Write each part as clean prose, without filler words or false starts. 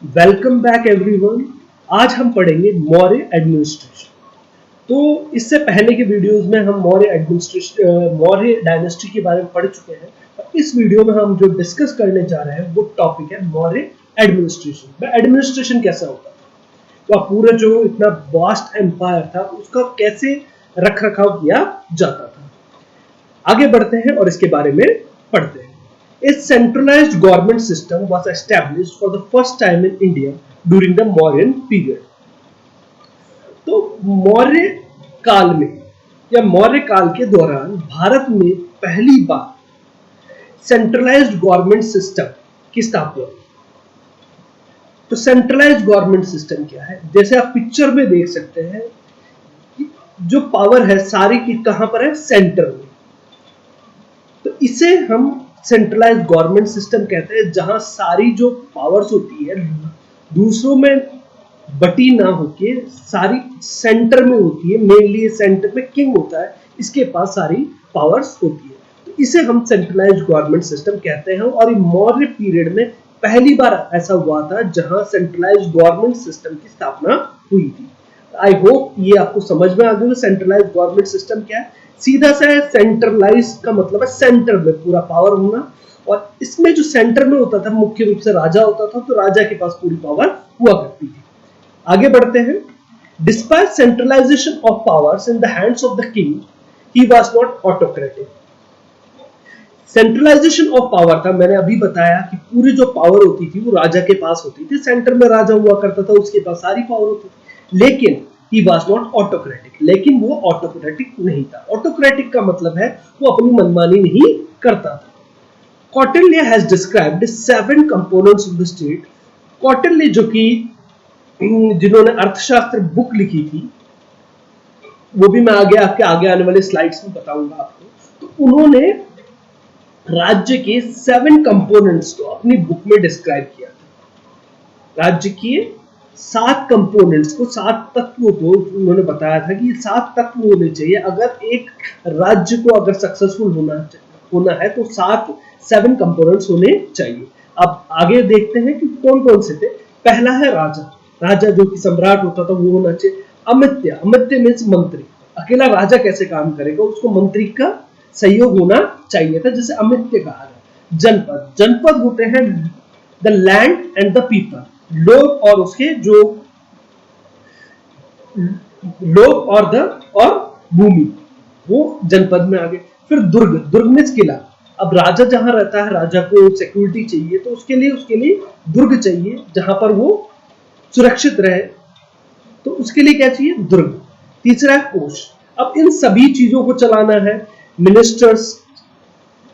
Welcome back everyone. आज हम पढ़ेंगे मौर्य एडमिनिस्ट्रेशन। तो इससे पहले के वीडियोस में हम मौर्य डायनेस्टी के बारे में पढ़ चुके हैं। और इस वीडियो में हम जो डिस्कस करने जा रहे हैं वो टॉपिक है मौर्य एडमिनिस्ट्रेशन। एडमिनिस्ट्रेशन कैसा होता था, वह पूरा जो इतना वास्ट एम्पायर था उसका कैसे रख रखाव किया जाता था। आगे बढ़ते हैं और इसके बारे में पढ़ते हैं। A centralized government system was established for the first time in India during the Mauryan period. तो मौर्य काल में या मौर्य काल के दौरान भारत में पहली बार सेंट्रलाइज्ड गवर्नमेंट सिस्टम की स्थापना हुई। तो सेंट्रलाइज्ड गवर्नमेंट सिस्टम क्या है? जैसे आप पिक्चर में देख सकते हैं कि जो पावर है सारी की कहां पर है? सेंटर में। तो इसे हम सेंट्रलाइज्ड गवर्नमेंट सिस्टम कहते हैं, जहां सारी जो पावर्स होती है दूसरों में बटी ना होके सारी सेंटर में होती है। मेनली सेंटर में किंग होता है, इसके पास सारी पावर्स होती है। तो इसे हम सेंट्रलाइज्ड गवर्नमेंट सिस्टम कहते हैं। और मौर्य पीरियड में पहली बार ऐसा हुआ था जहां सेंट्रलाइज्ड गवर्नमेंट सिस्टम की स्थापना हुई थी। आई होप ये आपको समझ में आ गया सेंट्रलाइज्ड गवर्नमेंट सिस्टम क्या है। सीधा सा है, सेंट्रलाइज का मतलब है सेंटर में पूरा पावर होना। और इसमें जो सेंटर में होता था मुख्य रूप से राजा होता था, तो राजा के पास पूरी पावर हुआ करती थी। आगे बढ़ते हैं। Despite centralisation of powers in the hands of the king, he was not autocratic. Centralisation of power था, मैंने अभी बताया कि पूरी जो पावर होती थी वो राजा के पास होती थी। सेंटर में राजा हुआ करता था, उसके पास सारी पावर होती थी। लेकिन he was not autocratic, लेकिन वो ऑटोक्रेटिक नहीं था। ऑटोक्रेटिक का मतलब है वो अपनी मनमानी नहीं करता था। Kautilya has described 7 components of the state। Kautilya जो कि जिन्होंने अर्थशास्त्र बुक लिखी थी, वो भी मैं आपके आगे आने वाले स्लाइड्स में बताऊंगा आपको। तो उन्होंने राज्य के 7 कंपोनेंट्स को अपनी बुक में डिस्क्राइब किया था। राज्य के 7 कंपोनेंट्स को, 7 तत्वों को उन्होंने बताया था कि 7 तत्व होने चाहिए। अगर एक राज्य को अगर सक्सेसफुल होना है तो 7 कंपोनेंट्स होने चाहिए। अब आगे देखते हैं कि कौन कौन से थे। पहला है राजा। राजा जो कि सम्राट होता था वो होना चाहिए। अमित्य, अमित्य मीन्स मंत्री। अकेला राजा कैसे काम करेगा, उसको मंत्री का सहयोग होना चाहिए था, जिसे अमित्य कहा गया। जनपद, जनपद होते हैं the land and the people, लोग और उसके जो लोग और भूमि, वो जनपद में आ गए। फिर दुर्ग, दुर्ग मीन्स किला। अब राजा जहां रहता है, राजा को सिक्योरिटी चाहिए, तो उसके लिए दुर्ग चाहिए जहां पर वो सुरक्षित रहे। तो उसके लिए क्या चाहिए? दुर्ग। तीसरा है कोष। अब इन सभी चीजों को चलाना है, मिनिस्टर्स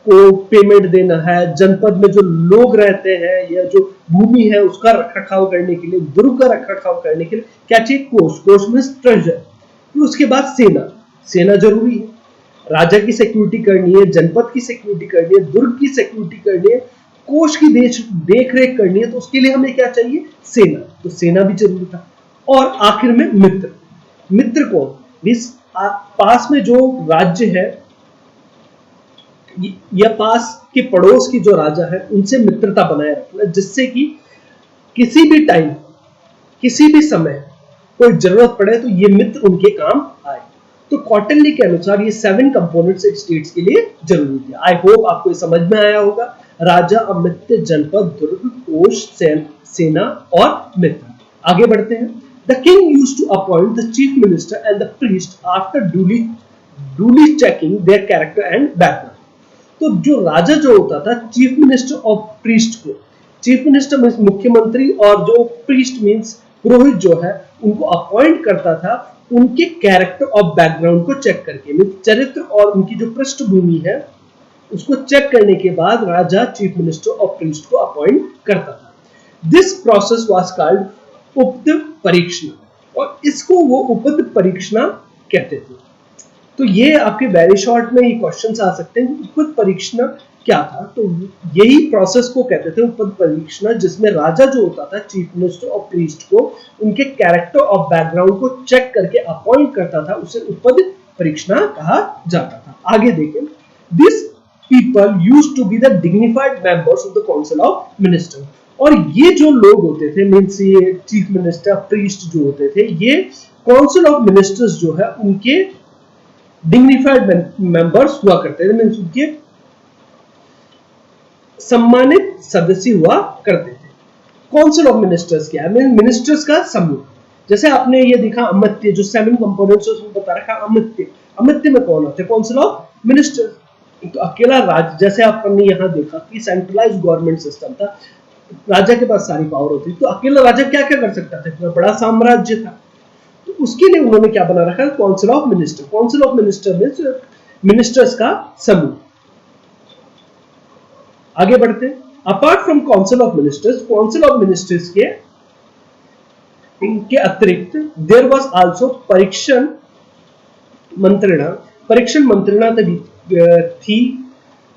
को पेमेंट देना है, जनपद में जो लोग रहते हैं या जो भूमि है उसका रखरखाव करने के लिए, दुर्ग का रखरखाव करने के लिए क्या चाहिए? कोष। कोष में ट्रेजर। फिर उसके बाद सेना, सेना जरूरी है। राजा की सिक्योरिटी करनी है, जनपद की सिक्योरिटी करनी है, दुर्ग की सिक्योरिटी करनी है, कोष की देख रेख करनी है, तो उसके लिए हमें क्या चाहिए? सेना। तो सेना भी जरूरी था। और आखिर में मित्र। मित्र कौन? पास में जो राज्य है या पास के पड़ोस की जो राजा है उनसे मित्रता बनाए रखना, जिससे कि किसी भी टाइम, किसी भी समय कोई जरूरत पड़े तो ये मित्र उनके काम आए। तो कौटिल्य के अनुसार ये 7 कंपोनेंट्स एक स्टेट्स के लिए जरूरी थे। आई होप आपको ये समझ में आया होगा। राजा, अमित्य, जनपद, दुर्ग, कोष, सेना और मित्र। आगे बढ़ते हैं। The king used to appoint the chief minister and the priest after duly checking their character and background. तो जो राजा जो होता था, चीफ मिनिस्टर और प्रीस्ट को, चीफ मिनिस्टर मीन्स मुख्यमंत्री और जो प्रीस्ट मीन्स पुरोहित जो है, उनको अपॉइंट करता था उनके कैरेक्टर और बैकग्राउंड को चेक करके, मीन्स चरित्र और उनकी जो पृष्ठभूमि है उसको चेक करने के बाद राजा चीफ मिनिस्टर और प्रीस्ट को अपॉइंट करता था। दिस प्रोसेस वाज कॉल्ड उपद परीक्षणा, और इसको वो उपद परीक्षणा कहते थे। तो ये आपके वेरी शॉर्ट में ये क्वेश्चंस आ सकते हैं। उपद परीक्षणा क्या था? तो यही प्रोसेस को कहते थे उपद परीक्षणा, जिसमें राजा जो होता था, चीफ मिनिस्टर और प्रीस्ट को उनके कैरेक्टर और बैकग्राउंड को चेक करके अपॉइंट करता था, उसे उपद परीक्षणा कहा जाता था। आगे देखें। This people used to be the dignified members of the council of ministers। और ये जो लोग होते थे मीन्स ये चीफ मिनिस्टर प्रीस्ट जो होते थे, ये काउंसिल ऑफ मिनिस्टर्स जो है उनके डिग्निफाइड मेंबर्स हुआ करते थे, मीन्स उनके सम्मानित सदस्य हुआ करते थे। काउंसिल ऑफ मिनिस्टर्स क्या है? मिनिस्टर्स का समूह। जैसे आपने ये देखा अमात्य, जो 7 कंपोनेंट्स उसमें बता रखा अमात्य। अमात्य में कौन होते हैं? Council of ministers. तो अकेला राज्य, जैसे आपने यहाँ देखा कि सेंट्रलाइज्ड गवर्नमेंट सिस्टम था, राजा के पास सारी पावर होती, तो अकेला राजा क्या क्या कर सकता था? इतना बड़ा साम्राज्य था, तो उसके लिए उन्होंने क्या बना रखा है? Council of minister. Council of minister में मिनिस्टर्स का समूह। आगे बढ़ते हैं। Apart from council of ministers, council of ministers के इनके अतिरिक्त देयर वाज आल्सो परीक्षण मंत्रणा। परीक्षण मंत्रणा थी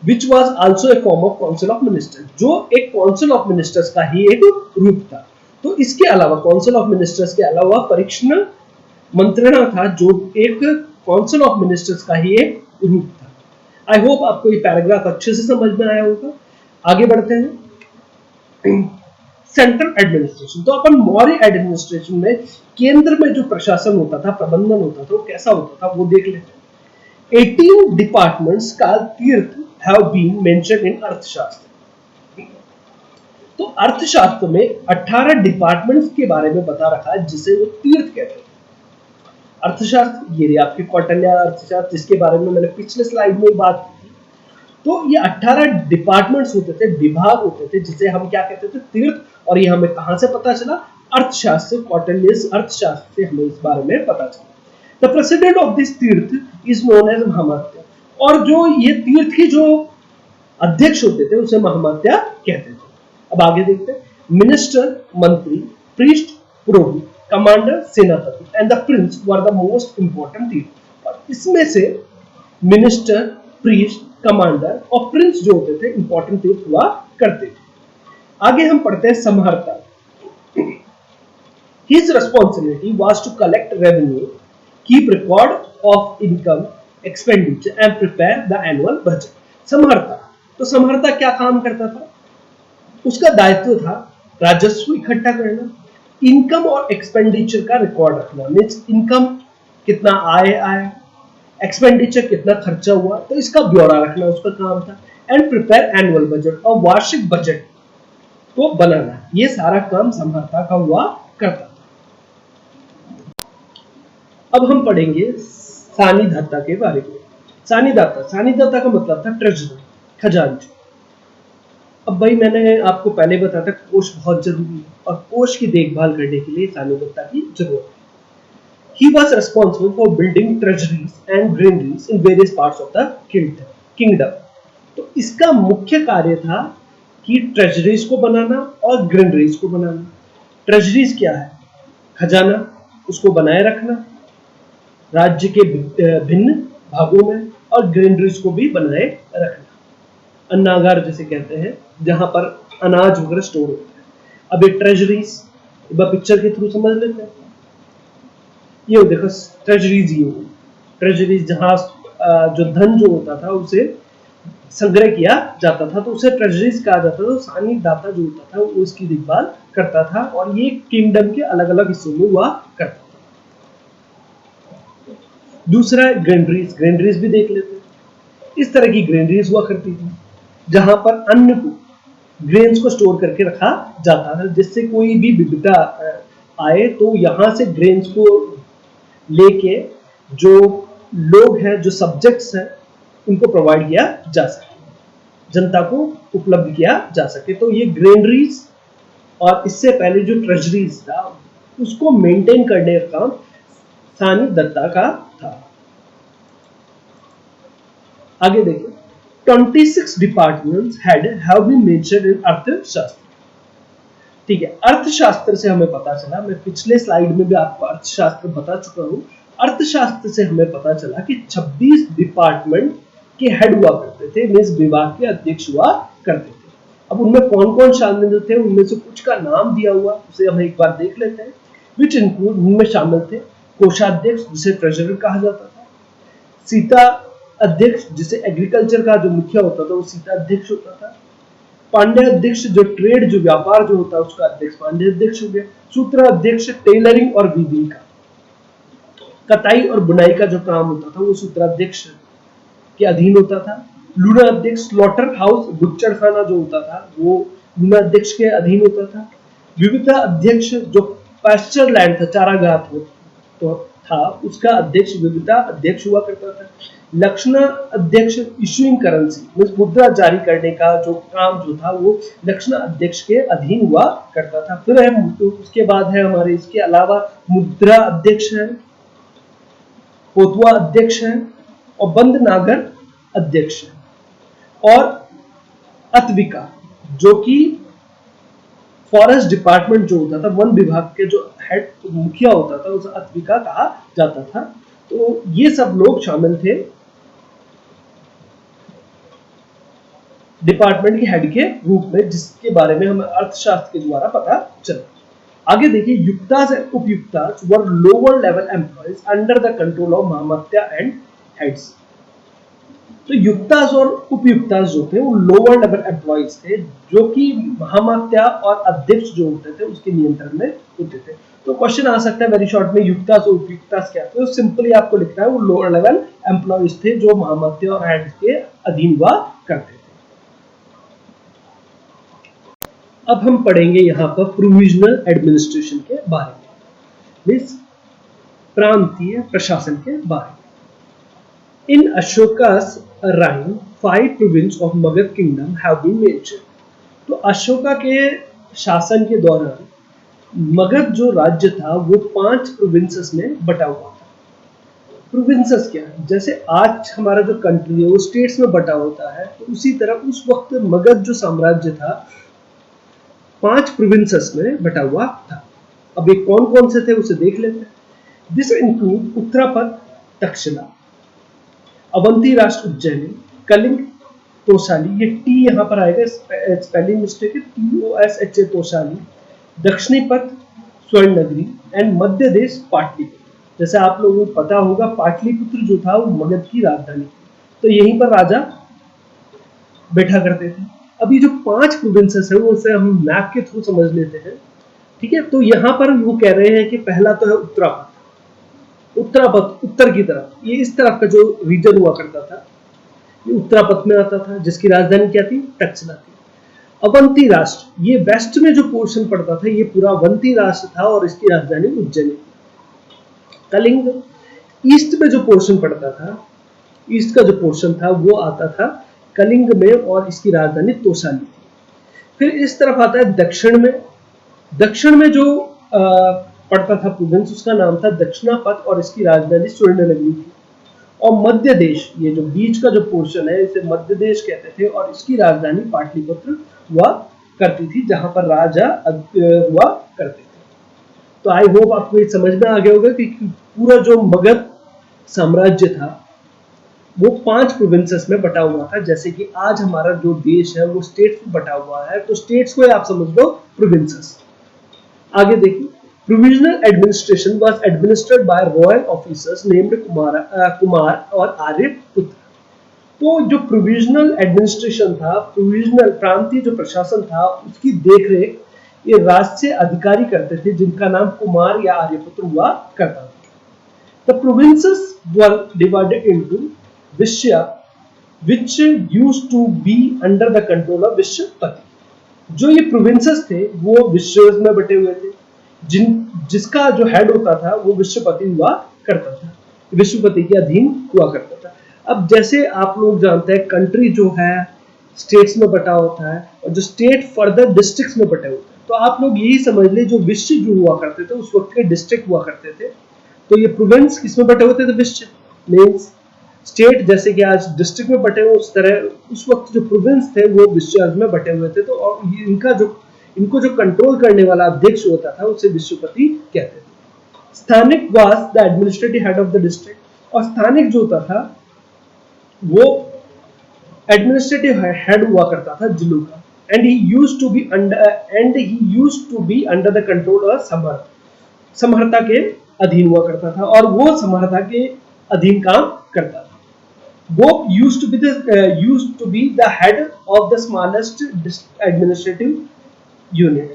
which was also a form of council of ministers, जो एक काउंसिल ऑफ मिनिस्टर्स का ही एक रूप था। तो इसके अलावा काउंसिल ऑफ मिनिस्टर्स के अलावा परीक्षण मंत्रणा था, जो एक काउंसिल ऑफ मिनिस्टर्स का ही एक रूप था। आई होप आपको ये पैराग्राफ अच्छे से समझ में आया होगा। आगे बढ़ते हैं। Central administration. तो अपन मौर्य एडमिनिस्ट्रेशन में केंद्र में जो प्रशासन होता था, प्रबंधन होता था, वो कैसा होता था वो देख लेते हैं। 18 डिपार्टमेंट्स का तीर्थ हैव बीन मेंशन्ड इन अर्थशास्त्र। तो अर्थशास्त्र में 18 डिपार्टमेंट्स के बारे में बता रखा है जिसे वो तीर्थ कहते हैं। अर्थशास्त्र ये आपके कौटिल्य अर्थशास्त्र, जिसके बारे में मैंने पिछले स्लाइड में बात की। तो ये 18 डिपार्टमेंट्स होते थे, विभाग होते थे, जिसे हम क्या कहते थे? तीर्थ। और ये हमें कहां से पता चला? अर्थशास्त्र, कौटिल्य अर्थशास्त्र से हमें इस बारे में पता चला। द प्रेसिडेंट ऑफ दिस तीर्थ इज नोन एज महामात्य। और जो ये तीर्थ के जो अध्यक्ष होते थे उसे महामात्य कहते थे। अब आगे देखते हैं। मिनिस्टर, मंत्री, प्रीस्ट, पुरोहित, कमांडर, सेनापति and the Prince were the most important तीर्थ। और इसमें से मिनिस्टर, प्रीस्ट, कमांडर और प्रिंस जो होते थे इंपॉर्टेंट तीर्थ हुआ करते थे। आगे हम पढ़ते हैं समहर्ता। His responsibility was to collect revenue, keep record of income, expenditure and prepare the annual budget. समहर्ता। तो समहर्ता क्या काम करता था? उसका दायित्व था राजस्व इकट्ठा करना, इनकम और एक्सपेंडिचर का रिकॉर्ड रखना, मीन्स इनकम कितना आया, एक्सपेंडिचर कितना खर्चा हुआ, तो इसका ब्यौरा रखना उसका काम था। एंड प्रिपेयर एनुअल बजट, और वार्षिक बजट को बनाना, ये सारा काम समहर्ता का हुआ करता था। अब हम पढ़ेंगे सानिधत्ता के बारे में। सानिधत्ता का मतलब था ट्रेजरर, खजांची। अब भाई मैंने आपको पहले बताया था कोष बहुत जरूरी है, और कोष की देखभाल करने के लिए सानिधत्ता की जरूरत है। He was responsible for building treasuries and granaries in various parts of the kingdom. तो इसका मुख्य कार्य था कि ट्रेजरीज को बनाना और ग्रेनरीज को बनाना। ट्रेजरीज क्या है? खजाना, उसको बनाए रखना राज्य के भिन्न भागों में, और ग्रेनरीज को भी बनाए रखना, अन्नागार जिसे कहते हैं, जहां पर अनाज वगैरह स्टोर होता है। अब ये ट्रेजरीज पिक्चर के थ्रू समझ लेते हैं। ये देखो ट्रेजरीज, ये ट्रेजरीज जहां जो धन जो होता था उसे संग्रह किया जाता था, तो उसे ट्रेजरीज कहा जाता था। सानिधत्ता जो होता था वो उसकी देखभाल करता था, और ये किंगडम के अलग अलग हिस्सों में हुआ करता था। दूसरा ग्रेनरीज, ग्रेनरीज भी देख लेते हैं। इस तरह की ग्रेनरीज हुआ करती थी जहां पर अन्न को, ग्रेन्स को स्टोर करके रखा जाता था, जिससे कोई भी विविधता आए तो यहां से ग्रेन्स को लेके जो लोग हैं, जो सब्जेक्ट्स हैं, उनको प्रोवाइड किया जा सके, जनता को उपलब्ध किया जा सके। तो ये ग्रेनरीज और इससे पहले जो ट्रेजरीज था उसको मेंटेन करने का काम सानिधत्ता का था। आगे देखिए, 26 departments have been mentioned in Arthashastra. ठीक है, अर्थशास्त्र से हमें पता चला, मैं पिछले स्लाइड में भी आपको अर्थशास्त्र बता चुका हूं। अर्थशास्त्र से हमें पता चला कि 26 डिपार्टमेंट के हेड हुआ करते थे, मींस विभाग के अध्यक्ष हुआ करते थे। अब उनमें कौन कौन शामिल थे, उनमें से कुछ का नाम दिया हुआ, उसे हम एक बार देख लेते हैं। विच इंक्लूड, उनमें शामिल थे कोषाध्यक्ष जिसे ट्रेजरर कहा जाता था, सीता अध्यक्ष जिसे एग्रीकल्चर का जो मुखिया होता था वो सीता अध्यक्ष होता था, पांड्याध्यक्ष जो ट्रेड जो व्यापार जो होता है उसका अध्यक्ष पांड्याध्यक्ष हो गया। सूत्राध्यक्ष टेलरिंग और वीविंग का, कताई और बुनाई का जो काम होता था वो सूत्राध्यक्ष के अधीन होता था। लूणाध्यक्ष स्लॉटर हाउस बुच्चड़ खाना जो होता था वो लूणाध्यक्ष के अधीन होता था। विविधता अध्यक्ष जो पास्चर लैंड था, चारागाह तो था, उसका अध्यक्ष विविधता अध्यक्ष हुआ करता था। लक्षणा अध्यक्ष इशुइंग करेंसी मुद्रा जारी करने का जो काम जो था वो लक्षणा अध्यक्ष के अधीन हुआ करता था। फिर है उसके बाद है हमारे इसके अलावा मुद्रा अध्यक्ष है, कोतवा अध्यक्ष है और बंद नागर अध्यक्ष है। और अतविका जो कि फॉरेस्ट डिपार्टमेंट जो होता था, वन विभाग के जो हेड मुखिया होता था उसे अतविका कहा जाता था। तो ये सब लोग शामिल थे डिपार्टमेंट के हेड के रूप में, जिसके बारे में हमें अर्थशास्त्र के द्वारा पता चला। आगे देखिए, Yuktas and Upayuktas were lower level employees under the control of Mahamatya and heads. तो युक्तास और उपयुक्तास जो थे वो लोअर लेवल एम्प्लॉयज थे जो कि महामत्या और अध्यक्ष जो होते थे उसके नियंत्रण में होते थे। तो क्वेश्चन आ सकता है वेरी शॉर्ट में, युक्तास और उपयुक्तास क्या थे? तो सिंपली आपको लिखना है वो लोअर लेवल एम्प्लॉयज थे जो महामत्या और हेड्स के अधीन हुआ करते थे। अब हम पढ़ेंगे यहाँ पर प्रोविजनल एडमिनिस्ट्रेशन के बारे में, मीन्स प्रांतीय प्रशासन के बारे में। In Ashoka's reign, 5 provinces of Magad kingdom have been mentioned. तो अशोका के शासन के दौरान मगध जो राज्य था वो 5 प्रोविंसेस में बटा हुआ था। प्रोविंसेस क्या है? जैसे आज हमारा जो कंट्री है वो स्टेट्स में बटा होता है, तो उसी तरह उस वक्त मगध जो साम्राज्य था 5 प्रोविंसेस में बटा हुआ था। अब ये कौन कौन से थे उसे देख लेते हैं। दिस इंक्लूड उत्तरापद तक्षशिला, अवंती राष्ट्र उज्जैनी, कलिंग तोशाली, ये टी यहाँ पर आएगा, स्पेलिंग मिस्टेक है, TOSHA तोशाली, दक्षिणी पथ स्वर्ण नगरी एंड मध्य देश पाटलिपुत्र। जैसे आप लोगों को पता होगा पाटलिपुत्र जो था वो मगध की राजधानी थी, तो यहीं पर राजा बैठा करते थे। अभी जो 5 प्रोविंसेस है वो उसे हम मैप के थ्रू समझ लेते हैं, ठीक है। तो यहाँ पर वो कह रहे हैं कि पहला तो है उत्तरापथ, उत्तरापथ उत्तर की तरफ, ये इस तरफ का जो रीजन हुआ करता था ये उत्तरापथ में आता था, जिसकी राजधानी क्या थी? तक्षशिला थी। अवंती राष्ट्र, ये वेस्ट में जो पोर्शन पड़ता था ये पूरा अवंती राष्ट्र था और इसकी राजधानी उज्जैनी थी। कलिंग, ईस्ट में जो पोर्शन पड़ता था, ईस्ट का जो पोर्शन था वो आता था कलिंग में और इसकी राजधानी तोशाली थी। फिर इस तरफ आता है दक्षिण में, दक्षिण में जो पड़ता था प्रोविंस उसका नाम था दक्षिणापथ और इसकी राजधानी स्वर्णनगरी थी। और मध्य देश, ये जो बीच का जो पोर्शन है इसे मध्य देश कहते थे और इसकी राजधानी पाटलिपुत्र हुआ करती थी, जहां पर राजा हुआ करते थे। तो आई होप आपको ये समझ में आ गया होगा कि पूरा जो मगध साम्राज्य था वो 5 प्रोविंसेस में बटा हुआ था। जैसे कि आज हमारा जो देश है वो स्टेट्स में बटा हुआ है, तो स्टेट्स को आप समझ लो प्रोविंसेस। आगे देखिए, provisional administration was administered by royal officers named Kumar और आर्यपुत्र। तो जो प्रोविजनल एडमिनिस्ट्रेशन था, प्रोविजनल प्रांतीय जो प्रशासन था, उसकी देखरेख ये राष्ट्रीय अधिकारी करते थे जिनका नाम कुमार या आर्यपुत्र हुआ करता था। The provinces were divided into विषया which used to be under the control of विश्वपति। जो ये प्रोविंसेस थे वो विषयों में बटे हुए थे, जिसका जो हेड होता था वो विश्वपति हुआ करता था, विश्वपति के अधीन हुआ करता था। अब जैसे आप लोग जानते हैं कंट्री जो है स्टेट्स में बटा होता है और जो स्टेट फर्दर डिस्ट्रिक्ट्स में बटे होते हैं, तो आप लोग यही समझ ले जो विश्व जो हुआ करते थे उस वक्त के डिस्ट्रिक्ट हुआ करते थे। तो ये प्रोविंस किसमें बटे होते थे? विश्व मीन्स स्टेट, जैसे कि आज डिस्ट्रिक्ट में बटे हुए उस तरह उस वक्त जो प्रोविंस थे वो विश्व में बटे हुए थे। तो और इनको जो कंट्रोल करने वाला अध्यक्ष होता था उसे विश्वपति कहते थे। स्थानिक was the administrative head of the district, और स्थानिक जो होता था वो एडमिनिस्ट्रेटिव हेड हुआ करता था जिलों का। And he used to be under the control of Samarth, Samartha के अधीन हुआ करता था और वो समर्था के अधीन काम करता था। गोप used to be the head of the smallest administrative unit.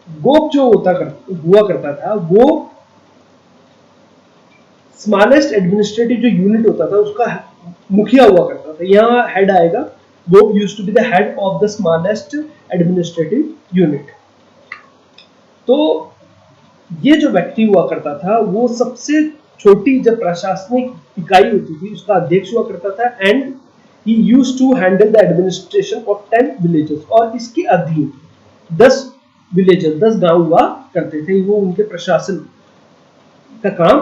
गोप जो हुआ करता था वो स्मॉलेस्ट एडमिनिस्ट्रेटिव जो यूनिट होता था उसका मुखिया हुआ करता था। यहाँ हेड आएगा, Gop used to be the head of the smallest administrative unit. तो ये जो व्यक्ति हुआ करता था वो सबसे छोटी जब प्रशासनिक इकाई होती थी उसका अध्यक्ष हुआ करता था, and he used to handle the administration of 10 villages, और इसके अधीन 10 विलेजेस 10 गांव हुआ करते थे, वो उनके प्रशासन का काम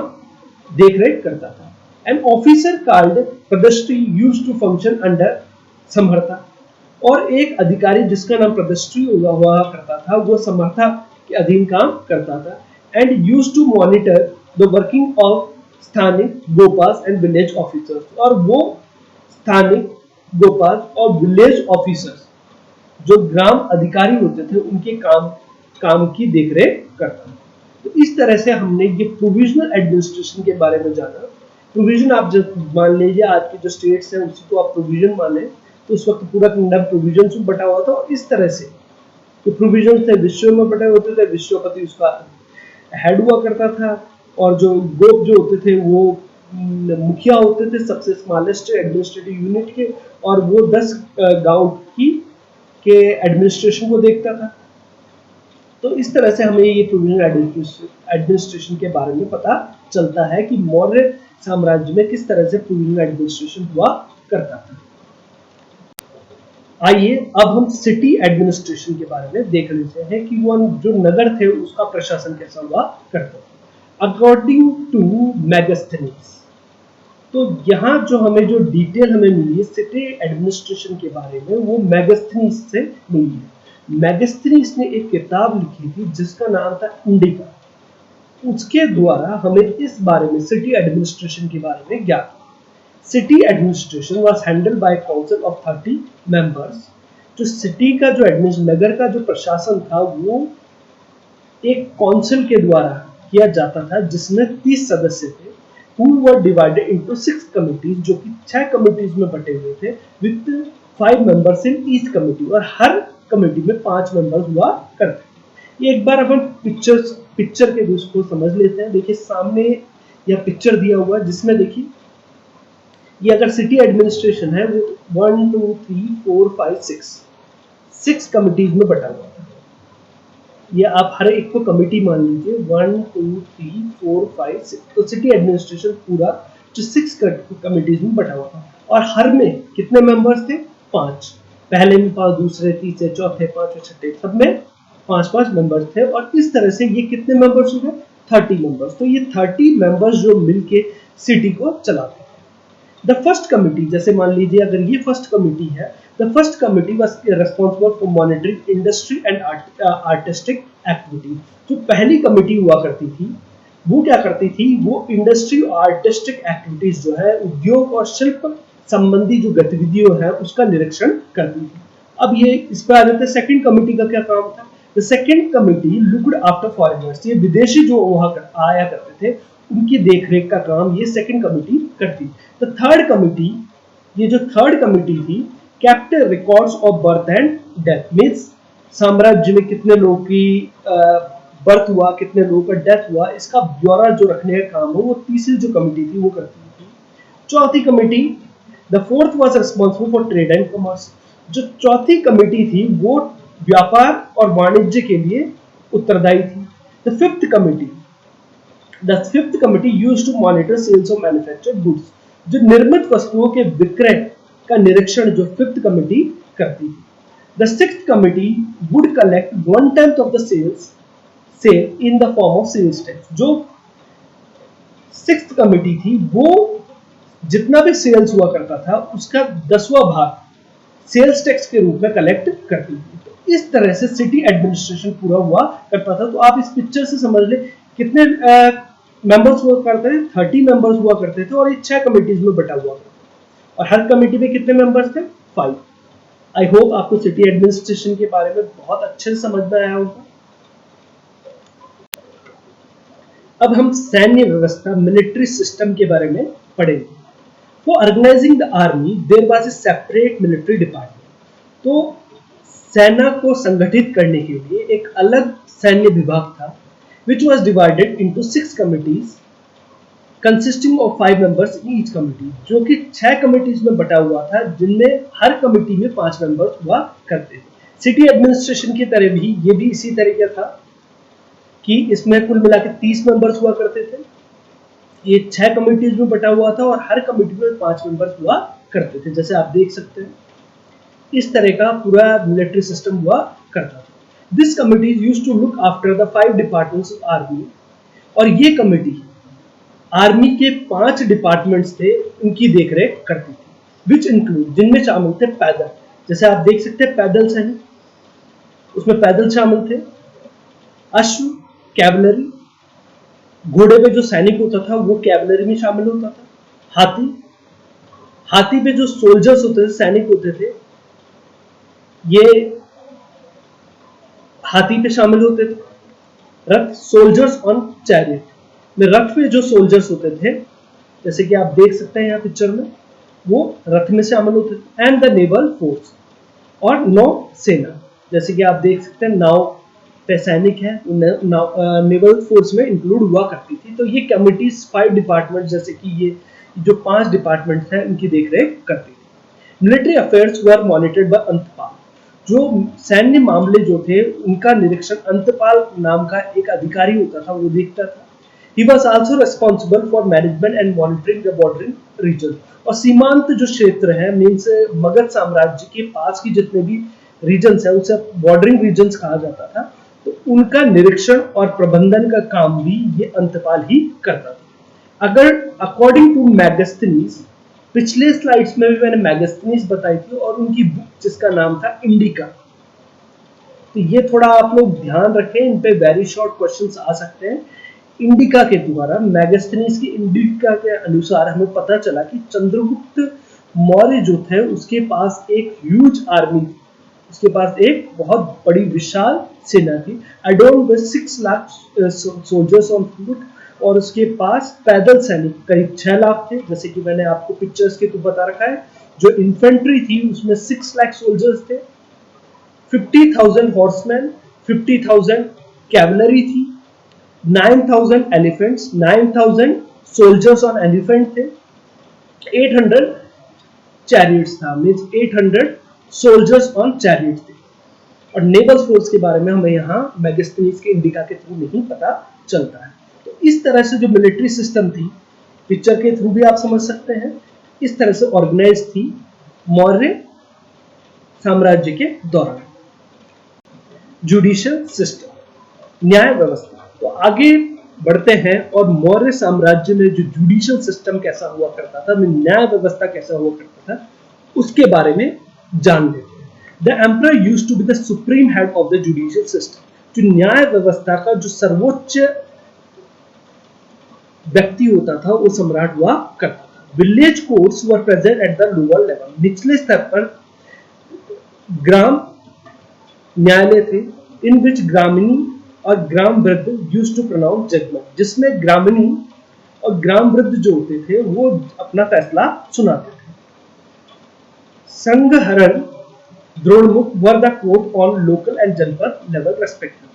देख रेख करता था। An officer called Padastri used to function under Samartha, और एक अधिकारी जिसका नाम पदस्ट्री हुआ करता था वो समर्था के अधीन काम करता था, and used to monitor the working of स्थानिक गोपास एंड विलेज ऑफिसर्स, और वो स्थानिक गोपास और विलेज ऑफिसर्स जो ग्राम अधिकारी होते थे उनके काम की देखरेख करता था। तो इस तरह से हमने ये प्रोविजनल एडमिनिस्ट्रेशन के बारे में जाना। प्रोविजन आप जब मान लीजिए आज की जो स्टेट्स हैं उसी को आप प्रोविजन माने, तो उस वक्त पूरा किंगडम प्रोविजन में बटा हुआ था, और इस तरह से तो प्रोविजन थे विश्व में बटे होते थे, विश्वपति उसका हेड हुआ करता था, और जो गोप जो होते थे वो मुखिया होते थे सबसे स्मॉलेस्ट एडमिनिस्ट्रेटिव यूनिट के, और वो 10 गांव के एडमिनिस्ट्रेशन को देखता था। तो इस तरह से हमें ये प्रोविजनल एडमिनिस्ट्रेशन के बारे में पता चलता है कि मौर्य साम्राज्य में किस तरह से प्रोविजनल एडमिनिस्ट्रेशन हुआ करता था। आइए अब हम सिटी एडमिनिस्ट्रेशन के बारे में देख लेते हैं कि वो जो नगर थे उसका प्रशासन कैसा हुआ करता था। अकॉर्डिंग टू मैगस्थनीज, तो यहाँ जो हमें जो डिटेल हमें मिली है सिटी एडमिनिस्ट्रेशन के बारे में वो मैगस्थनीज से मिली है। मैगस्थनीज ने एक किताब लिखी थी जिसका नाम था इंडिका, उसके द्वारा हमें इस बारे में सिटी एडमिनिस्ट्रेशन के बारे में ज्ञात। City administration was handled by council of 30 members. जो सिटी का जो नगर का जो प्रशासन था वो एक काउंसिल के द्वारा किया जाता था जिसमें 30 सदस्य थे, who were divided into 6 committees, जो कि 6 कमिटीज में बटे हुए थे, with 5 members in each committee, और हर कमेटी में 5 मेंबर्स हुआ करते। एक बार अपन पिक्चर के रूप को समझ लेते हैं। देखिए सामने यह पिक्चर दिया हुआ है जिसमें देखिए ये अगर सिटी एडमिनिस्ट्रेशन है वो 1 2 3 4 5 6 कमिटीज में बटा हुआ है। ये आप हर एक को कमिटी मान लीजिए 1 2 3 4 5 6। तो सिटी एडमिनिस्ट्रेशन पूरा जो 6 कमिटीज में बटा हुआ था, और हर में कितने मेंबर्स थे? 5। पहले में 5, दूसरे, तीसरे, चौथे, पांचवें, छठे, सब में 5-5 मेंबर्स थे, और इस तरह से ये कितने मेंबर्स हो गए? 30 मेंबर्स। तो ये 30 मेंबर्स जो मिलके सिटी को चलाते थे। द फर्स्ट कमिटी, जैसे मान लीजिए अगर ये फर्स्ट कमिटी है, the first committee was responsible for monitoring industry and artistic activity. जो पहली कमिटी हुआ करती थी वो क्या करती थी? वो इंडस्ट्री और आर्टिस्टिक एक्टिविटीज जो है उद्योग और शिल्प संबंधी जो गतिविधियों है उसका निरीक्षण करती थी। अब ये इस पर आ जाते हैं सेकंड कमिटी का क्या काम था? The second committee looked after foreigners. ये विदेशी जो वहां आया करते थे उनकी देखरेख का काम ये सेकंड कमिटी करती। द थर्ड कमिटी, ये जो थर्ड कमिटी थी, kept records of birth and death. Means साम्राज्य में कितने लोगों की बर्थ हुआ, कितने लोगों का डेथ हुआ, इसका ब्यौरा जो रखने का काम हो वो तीसरी जो कमिटी थी वो करती थी। चौथी committee, the fourth was responsible for trade and commerce. जो चौथी कमिटी थी वो व्यापार और वाणिज्य के लिए उत्तरदायी थी। The fifth committee used to monitor sales of manufactured goods. जो निर्मित वस्तुओं के विक्रय का निरीक्षण जो फिफ्थ कमिटी करती थी। The sixth committee would collect 1/10 of the sale in the form of sales tax. जो सिक्स्थ कमिटी थी वो जितना भी सेल्स हुआ करता था उसका 10वां भाग सेल्स टैक्स के रूप में कलेक्ट करती थी। तो इस तरह से सिटी एडमिनिस्ट्रेशन पूरा हुआ करता था। तो आप इस पिक्चर से समझ ले कितने मेंबर्स हुआ करते थे? 30 मेंबर्स हुआ करते थे, और ये 6 कमिटीज में बटा हुआ करता था, और हर कमिटी में कितने मेंबर्स थे? 5। आई होप आपको सिटी एडमिनिस्ट्रेशन के बारे में बहुत अच्छे से समझ में आया होगा। अब हम सैन्य व्यवस्था, मिलिट्री सिस्टम के बारे में पढ़ेंगे। For organising the army there was a separate military department. तो सेना को संगठित करने के लिए एक अलग सैन्य विभाग था, which was divided into 6 committees consisting of 5 members in each committee, जो कि 6 कमिटीज में बटा हुआ था, जिनमें हर कमिटी में 5 मेंबर्स हुआ करते थे। सिटी एडमिनिस्ट्रेशन की तरह भी ये भी इसी तरीके था कि इसमें कुल मिला के 30 मेंबर्स हुआ करते थे। ये 6 कमिटीज में बटा हुआ था और हर कमिटी में 5 मेंबर्स हुआ करते थे, जैसे आप देख सकते हैं। इस तरह का पूरा मिलिट्री सिस्टम हुआ करता था। This committee used to look after the 5 departments of army, और ये कमिटी आर्मी के 5 डिपार्टमेंट्स थे उनकी देखरेख करती थी, विच इंक्लूड, जिनमें शामिल थे पैदल, जैसे आप देख सकते हैं पैदल सैनिक, उसमें पैदल शामिल थे, अश्व, कैवलरी, घोड़े पे जो सैनिक होता था वो कैवलरी में शामिल होता था, हाथी, हाथी पे जो सोल्जर्स होते थे, सैनिक होते थे, ये हाथी पे शामिल होते थे। रथ, सोल्जर्स ऑन चैरियट, में रथ पे जो सोल्जर्स होते थे, जैसे कि आप देख सकते हैं यहाँ पिक्चर में, वो रथ में शामिल होते थे। एंड द नेवल फोर्स, और नौ सेना, जैसे कि आप देख सकते हैं नाव पे सैनिक है, नेवल फोर्स में इंक्लूड हुआ करती थी। तो ये कमिटीज 5 डिपार्टमेंट, जैसे कि ये जो 5 डिपार्टमेंट हैं उनकी देखरेख करती थी। Military affairs were monitored by Antapal, जो सैन्य मामले जो थे उनका निरीक्षण अंतपाल नाम का एक अधिकारी होता था, वो देखता था। He was also responsible for management and monitoring the bordering region, और सीमांत जो क्षेत्र है, मीन्स मगध साम्राज्य के पास की जितने भी रीजन्स हैं उसे बॉर्डरिंग रीजन्स कहा जाता था, तो उनका निरीक्षण और प्रबंधन का काम भी ये अंतपाल ही करता था। अगर अकॉर्डिंग टू मैगस्थनीज, पिछले स्लाइड्स में भी मैंने मैगस्थनीज बताई थी, और उनकी बुक जिसका नाम था इंडिका, तो ये थोड़ा आप लोग ध्यान रखें, इन पे वेरी शॉर्ट क्वेश्चंस आ सकते हैं। इंडिका के द्वारा, मैगस्थनीज की इंडिका के अनुसार हमें पता चला कि चंद्रगुप्त मौर्य जो थे उसके पास एक ह्यूज आर्मी थी, उसके पास एक बहुत बड़ी विशाल सेना थी, adorned with 6 lakh soldiers on foot, और उसके पास पैदल सैनिक करीब 6 लाख थे, जैसे कि मैंने आपको पिक्चर्स के थ्रू बता रखा है। जो इन्फेंट्री थी उसमें 6 लाख सोल्जर्स थे, 50,000 हॉर्समैन, 50,000 कैवलरी थी, 9,000 एलिफेंट्स, 9,000 सोल्जर्स ऑन एलिफेंट थे, 800 चैरियट्स था, मींस 800 सोल्जर्स ऑन चैरियट थे। और नेवल फोर्स के बारे में हमें यहाँ मैगस्थनीज के इंडिका के थ्रू नहीं पता चलता है। तो इस तरह से जो मिलिट्री सिस्टम थी, पिक्चर के थ्रू भी आप समझ सकते हैं, इस तरह से ऑर्गेनाइज थी मौर्य साम्राज्य के दौरान। जुडिशियल सिस्टम, न्याय व्यवस्था। तो आगे बढ़ते हैं और मौर्य साम्राज्य में जो जुडिशियल सिस्टम कैसा हुआ करता था, न्याय व्यवस्था कैसा हुआ करता था, उसके बारे में जान लेते हैं। The emperor used to be the supreme head of the judicial system. जो न्याय व्यवस्था का जो सर्वोच्च व्यक्ति होता था वो सम्राट हुआ करता था। Village courts were present at the lower level, निचले स्तर पर ग्राम न्यायालय थे, इन विच ग्रामीणी और ग्राम वृद्ध यूज्ड टू प्रोनाउंस जजमेंट, जिसमें ग्रामीणी और ग्राम वृद्ध जो होते थे वो अपना फैसला सुनाते थे। Sanghaharan, Dronamukh were the court on local and Janapad level respectively.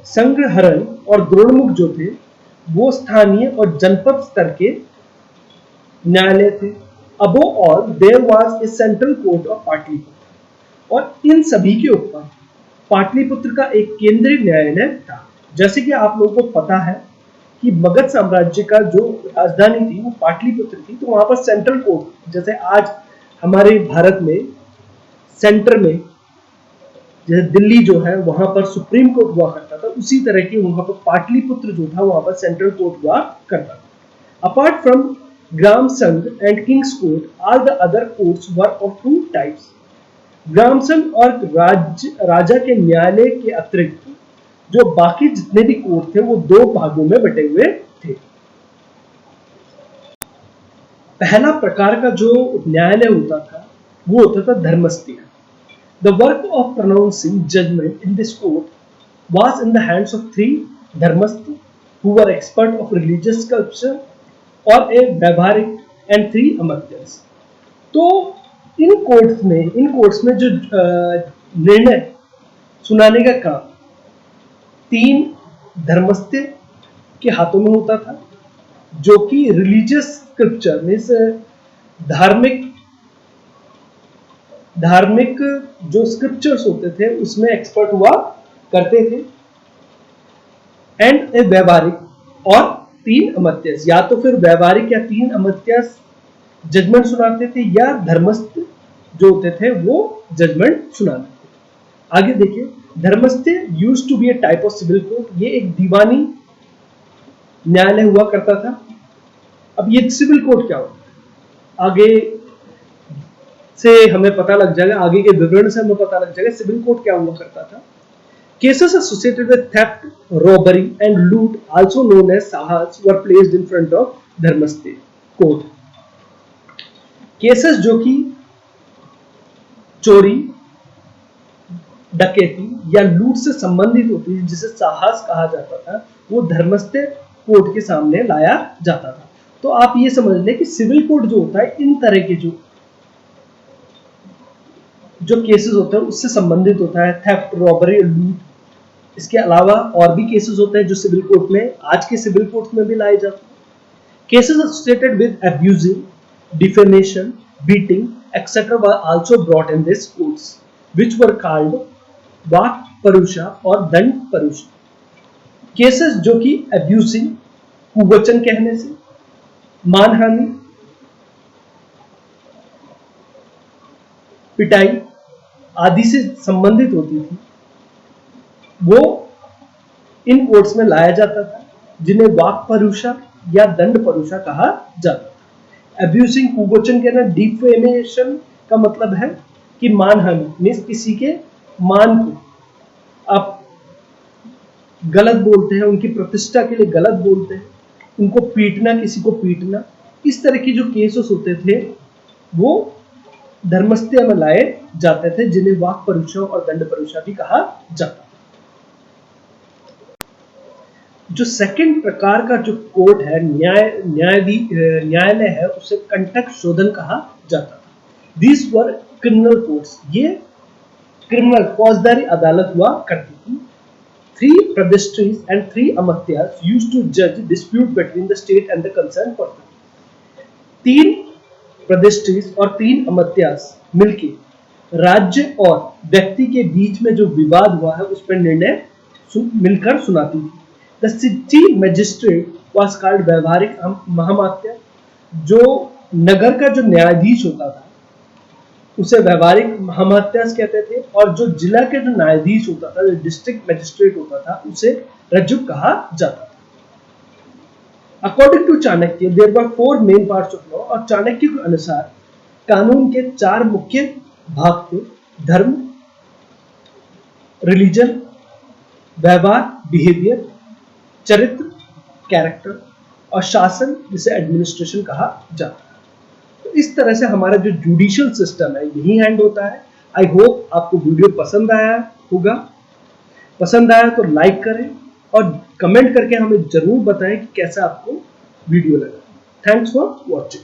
Sanghaharan और द्रोणमुख जो थे वो स्थानीय और जनपद स्तर के न्यायालय थे। Above all there was a central court of Pataliputra, और इन सभी के ऊपर पाटलिपुत्र का एक केंद्रीय न्यायालय था। जैसे कि आप लोगों को पता है कि मगध साम्राज्य का जो राजधानी थी वो पाटलिपुत्र थी, तो वहां पर सेंट्रल कोर्ट, जैसे आज हमारे भारत में सेंटर में जैसे दिल्ली जो है वहां पर सुप्रीम कोर्ट हुआ करता था, उसी तरह की वहां पर पाटलिपुत्र जो था वहां पर सेंट्रल कोर्ट हुआ करता था। Apart from Gram Sangh and king's court, all the other courts were of 2 types. Gram Sangh और राजा के न्यायालय के अतिरिक्त जो बाकी जितने भी कोर्ट थे वो 2 भागों में बटे हुए थे। पहला प्रकार का जो न्यायालय होता था वो होता था धर्मस्थल। The work of pronouncing judgment in this court was in the hands of 3 dharmastha who were expert of religious sculpture, और ए व्यावहारिक एंड 3 अमर्त्यस। तो इन कोर्ट्स में जो निर्णय सुनाने का काम 3 धर्मस्थ के हाथों में होता था, जो कि रिलीजियस स्क्रिप्चर मीन्स धार्मिक जो स्क्रिप्चर्स होते थे उसमें एक्सपर्ट हुआ करते थे, एंड ए व्यावहारिक और 3 अमर्त्यस, या तो फिर व्यावहारिक या 3 अमर्त्यस जजमेंट सुनाते थे, या धर्मस्थ जो होते थे वो जजमेंट सुनाते थे। आगे देखिए, Dharmastha used to be a type of civil court, ये एक दीवानी न्यायालय हुआ करता था। अब ये सिविल कोर्ट क्या होता है आगे से हमें पता लग जाएगा, आगे के विवरण से हमें पता लग जाएगा सिविल कोर्ट क्या हुआ करता था। Cases associated with theft, robbery and loot also known as Sahas were placed in front of Dharmastha court. Cases जो कि चोरी, डकैती या लूट से संबंधित होती है, जिसे साहस कहा जाता था, वो धर्मस्थ कोर्ट के सामने लाया जाता था। तो आप ये समझ लें कि सिविल कोर्ट जो होता है इन तरह के जो केसेस होते हैं उससे संबंधित होता है, थेफ्ट, रॉबरी, लूट। इसके अलावा और भी केसेस होते हैं जो सिविल कोर्ट में, आज के सिविल कोर्ट में भी लाए जाते हैं। Cases associated with abusing, defamation, beating etcetera were also brought in this courts which were called Vak Parusha और दंड परुषा। केसेस जो कि अब्यूजिंग, कुवचन कहने से, मानहानि, पिटाई आदि से संबंधित होती थी, वो इन कोर्ट्स में लाया जाता था, जिन्हें वाक परुषा या दंड परुषा कहा जाता था। अब्यूजिंग, कुवचन कहना, डिफेमेशन का मतलब है कि मानहानि मीन्स किसी के मान को आप गलत बोलते हैं, उनकी प्रतिष्ठा के लिए गलत बोलते हैं, उनको पीटना, किसी को पीटना, इस तरह की जो केसेस होते थे वो धर्मस्थ में लाए जाते थे, जिन्हें वाक परुषा और दंड परुषा भी कहा जाता। जो सेकंड प्रकार का जो कोर्ट है, न्यायालय है, उसे कंटक शोधन कहा जाता था। दीज वर क्रिमिनल कोर्ट्स, ये क्रिमिनल फौजदारी अदालत हुआ करती थी। 3 predistries and 3 amatyas used to judge dispute between the state and the concerned person. 3 predistries और 3 amatyas मिलके राज्य और व्यक्ति के बीच में जो विवाद हुआ है उस पर निर्णय मिलकर सुनाती थी। The city magistrate was called व्यवहारिक महामात्य, जो नगर का जो न्यायाधीश होता था उसे व्यवहारिक महामात्यास कहते थे, और जो जिला के जो न्यायाधीश होता था, जो डिस्ट्रिक्ट मैजिस्ट्रेट होता था, उसे रज्जुक कहा जाता था। According to Chanakya there were 4 main parts of law, और चाणक्य के अनुसार कानून के 4 मुख्य भाग थे: धर्म, रिलीजन, व्यवहार, बिहेवियर, चरित्र, कैरेक्टर, और शासन, जिसे एडमिनिस्ट्रेशन कहा जाता है। तो इस तरह से हमारा जो जुडिशियल सिस्टम है यही हैंड होता है। आई होप आपको वीडियो पसंद आया होगा। पसंद आया तो लाइक करें और कमेंट करके हमें जरूर बताएं कि कैसा आपको वीडियो लगा। Thanks for watching.